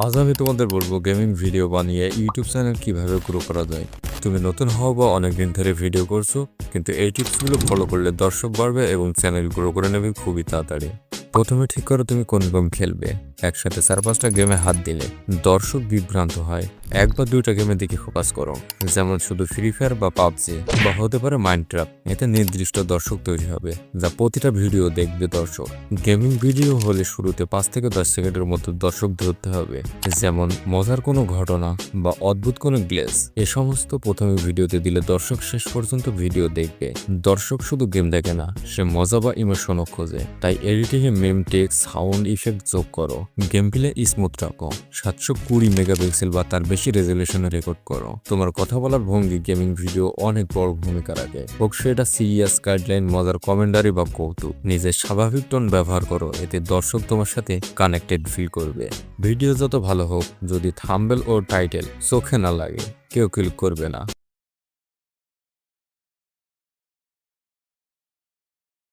আজ আমি তোমাদের বলবো গেমিং ভিডিও বানিয়ে ইউটিউব চ্যানেল কিভাবে গ্রো করা যায়। তুমি নতুন হও বা অনেকদিন ধরে ভিডিও করছো, কিন্তু এই টিপসগুলো ফলো করলে দর্শক বাড়বে এবং চ্যানেল গ্রো করে নেবে খুবই তাড়াতাড়ি। প্রথমে ঠিক করো তুমি কোন গেম খেলবে। একসাথে 4-5টা গেমে হাত দিলে দর্শক বিভ্রান্ত হয়। এক বা দুইটা গেমের দিকে ফোকাস করো, যেমন শুধু ফ্রি ফায়ার বা পাবজি, বা হতে পারে মাইনক্রাফট। এতে নির্দিষ্ট দর্শক তৈরি হবে যা প্রতিটা ভিডিও দেখবে দর্শক। গেমিং ভিডিও হলে শুরুতে 5 থেকে 10 সেকেন্ডের মতো দর্শক ধরতে হবে, যেমন মজার কোনো ঘটনা বা অদ্ভুত কোনো গ্লেস। এ সমস্ত প্রথমে ভিডিওতে দিলে দর্শক শেষ পর্যন্ত ভিডিও দেখবে। দর্শক শুধু গেম দেখে না, সে মজা বা ইমোশনও খোঁজে। তাই এডিটিংয়ে মেম টেক্সট, সাউন্ড ইফেক্ট যোগ করো। গেম প্লে স্মুথ রাখো, 720 মেগাপিক্সেল বা তার বেশি রেজলিউশনে রেকর্ড করো। তোমার কথা বলার ভঙ্গি গেমিং ভিডিও অনেক বড় ভূমিকা রাখে, হোক সেটা সিরিয়াস, গাইডলাইন, মজার কমেন্টারি বা কৌতুক। নিজের স্বাভাবিক টোন ব্যবহার করো, এতে দর্শক তোমার সাথে কানেক্টেড ফিল করবে। ভিডিও যত ভালো হোক, যদি থাম্বনেল ও টাইটেল চোখে না লাগে, কেউ ক্লিক করবে না।